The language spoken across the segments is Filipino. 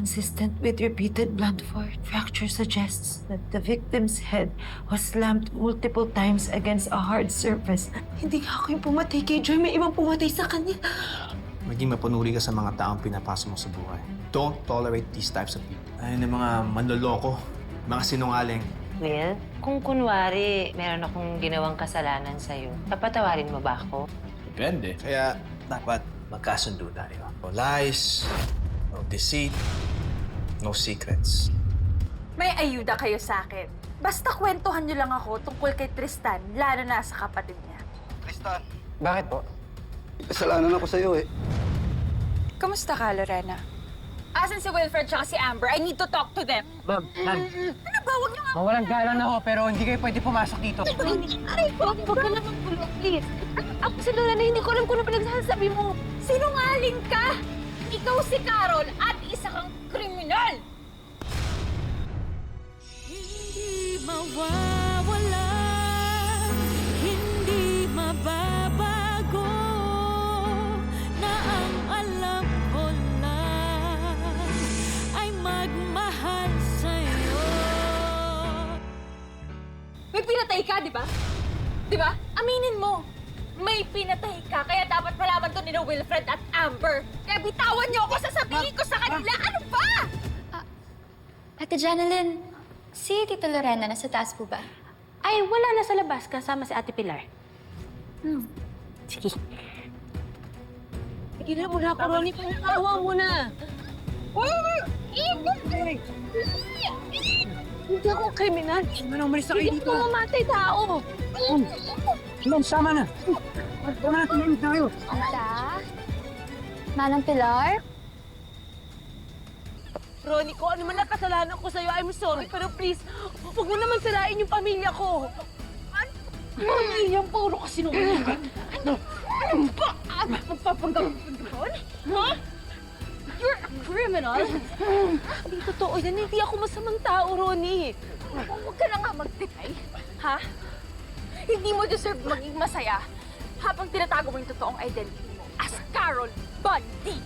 Consistent with repeated blunt force, fracture suggests that the victim's head was slammed multiple times against a hard surface. Hindi nga ako yung pumatay kay Joy. May ibang pumatay sa kanya. Maging mapanuri ka sa mga taong pinapasok mo sa buhay. Don't tolerate these types of people. Ayun yung mga manloloko, mga sinungaling. Will, kung kunwari meron akong ginawang kasalanan sa'yo, papatawarin mo ba ako? Depende. Kaya dapat magkasundo tayo. No lies, no deceit, no secrets. May ayuda kayo sa akin. Basta kwentuhan niyo lang ako tungkol kay Tristan, lalo na sa kapatid niya. Tristan, Bakit po? kasalanan ako sa'yo eh. Kamusta ka, Lorena? Asan si Wilfred tsaka si Amber? I need to talk to them. Ma'am, Ano ba? Huwag niyo nga... mawalang galang na ho, pero hindi kayo pwede pumasok dito. Aray ko, huwag ka naman gulo, please. Ako si Lorena, hindi ko alam kung ano pinagsasabi mo. Sinungaling ka! Ikaw si Carol at isa kang kriminal! Hindi mawawala, hindi mababago, na ang alam ko lang ay magmahal sa'yo. May pinatay ka, di ba? Di ba? Aminin mo. May pinatay ka, kaya dapat malaman to ni Wilfred at Amber. Kaya bitawan niyo ako, sasabihin ko sa kanila. Ano ba? Ate Janalyn, si Tita Lorena nasa taas po ba? Ay, wala na sa labas kasama si Ate Pilar. Sige. Tigilan mo na ako, Ronnie. Pangalawa mo na. Hindi ako kriminal. Ano, umalis na kayo Hindi dito. ko mamatay tao. Ma'am, sama na. Tama na, tumimik tayo. Tita? Manang Pilar? Ronnie, kung ano man ang kasalanan ko sa'yo, I'm sorry. Pero please, huwag mo naman sirain yung pamilya ko. Pamilya, puro kasinungaling. Ano ba? Magpapanggap doon? Ha? You're a criminal? Hindi totoo yan. Hindi ako masamang tao, Ronnie. Huwag ka na nga mag-deny. Ha? Hindi mo deserve maging masaya habang tinatago mo yung totoong identity mo as Carol Bundy.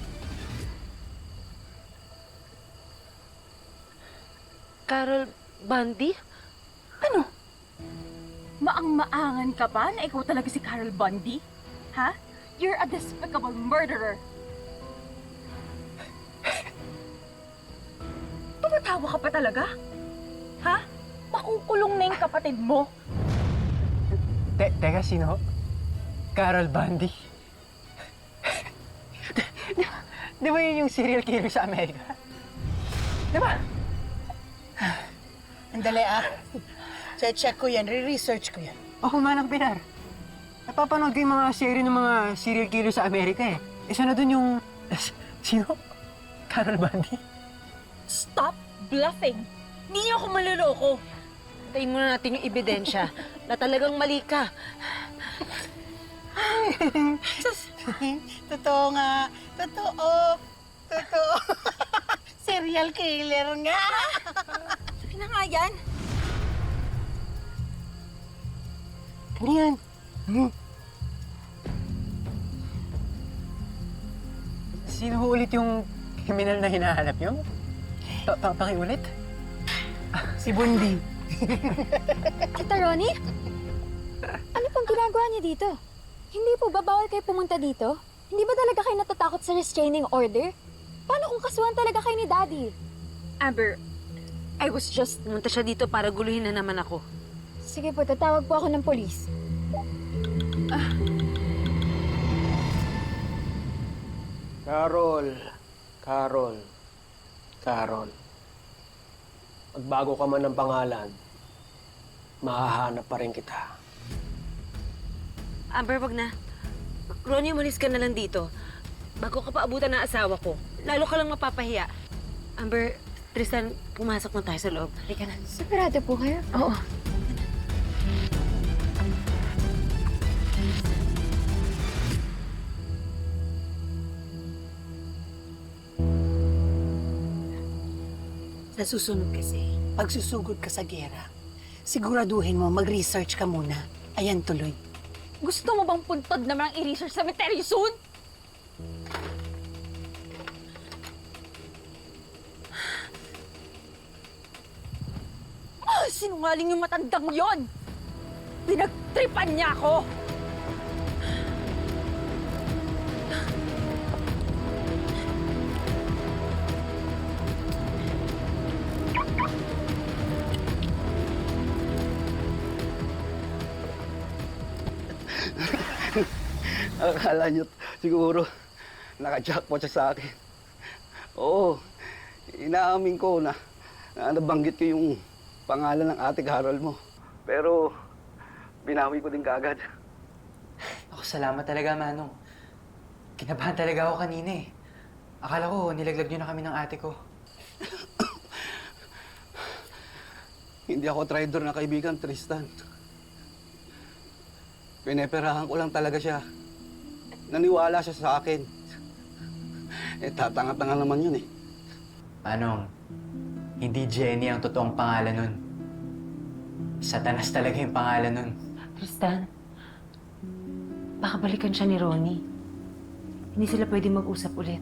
Carol Bundy? Ano? Maang-maangan ka ba na ikaw talaga si Carol Bundy? Ha? You're a despicable murderer. Tumatawa ka pa talaga? Ha? Makukulong na yung kapatid mo. Teka, sino? Carol Bundy? Di ba yun yung serial killer sa Amerika? Di ba? Andali check ko yan, re-research ko yan. Oo, Manang Pilar. Napapanood ko yung mga serie ng mga serial killer sa Amerika eh. Isa na dun yung... Sino? Carol Bundy? Stop bluffing! Hindi niyo ako maluloko. Tayin muna natin yung ebidensya na talagang mali ka. Totoo nga. Totoo. Serial killer nga. Sige na nga yan. Ano yan? Sino ho ulit yung kriminal na hinahanap niyo? Pakiulit? Si Bundy. Tita Ronnie? Ano pong ginagawa niyo dito? Hindi po ba bawal kayo pumunta dito? Hindi ba talaga kayo natatakot sa restraining order? Paano kung kasuhan talaga kayo ni Daddy? Amber, Pumunta siya dito para guluhin na naman ako. Sige po, tatawag po ako ng polis. Carol. Magbago ka man ng pangalan, mahahanap pa rin kita. Amber, wag na. Ronnie, umalis ka na lang dito. Bago ka pa abutan ng asawa ko, lalo ka lang mapapahiya. Amber, Tristan, pumasok na tayo sa loob. Halika na. Sigurado po kayo? Oo. Sa susunod kasi, pag susugod ka sa gera, siguraduhin mo mag-research ka muna. Ayan tuloy. gusto mo bang puntod naman ang i-research sa cemetery soon? Sinungaling yung matandang yon! Pinagtripan niya ako! Akala nyo siguro naka-jackpot siya sa akin. Oo, inaamin ko na nabanggit ko yung pangalan ng ate Carol mo. Pero binawi ko din kaagad. Ako, salamat talaga, Manong. Kinabahan talaga ako kanina eh. Akala ko, nilaglag niyo na kami ng ate ko. Hindi ako traitor na kaibigan, Tristan. Pineperahan ko lang talaga siya. Naniwala siya sa akin. Eh, tatanga-tanga naman yun eh. Manong, hindi Jenny ang totoong pangalan nun. Satanas talaga yung pangalan nun. Tristan, baka balikan siya ni Ronnie. Hindi sila pwede mag-usap ulit.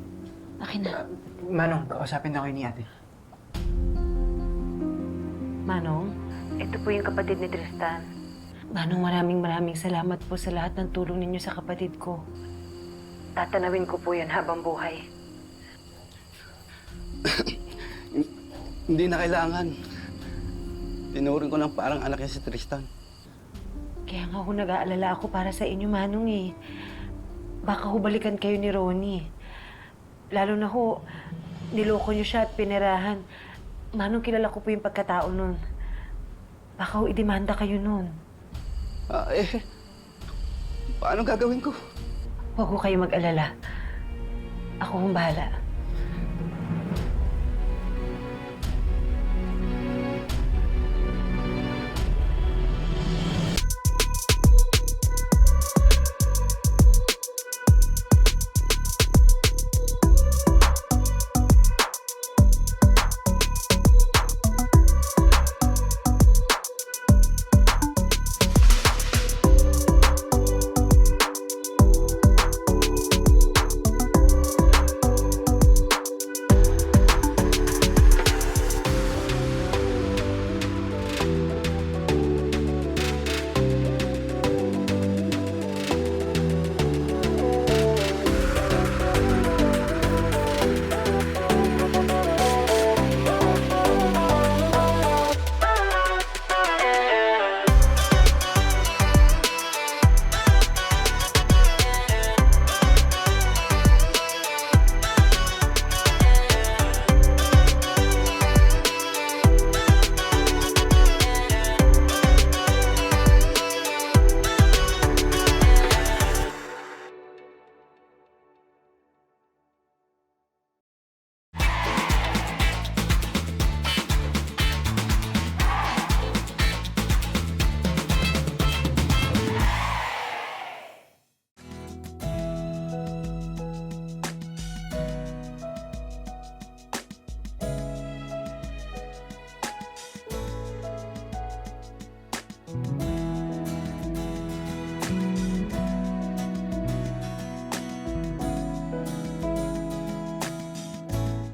Akin na. Manong, kausapin na kayo ni ate. Manong, ito po yung kapatid ni Tristan. Manong, maraming salamat po sa lahat ng tulong ninyo sa kapatid ko. Tatanawin ko po yan habang buhay. Hindi na kailangan. Tinuring ko lang parang anak niya si Tristan. Kaya nga ho nag-aalala ako para sa inyo, Manong eh. Baka ho balikan kayo ni Ronnie. Lalo na ho, niloko niyo siya at pinerahan. Manong, kilala ko po yung pagkatao nun. Baka ho idemanda kayo nun. Paano gagawin ko? Huwag ho kayo mag-alala. Ako hong bahala.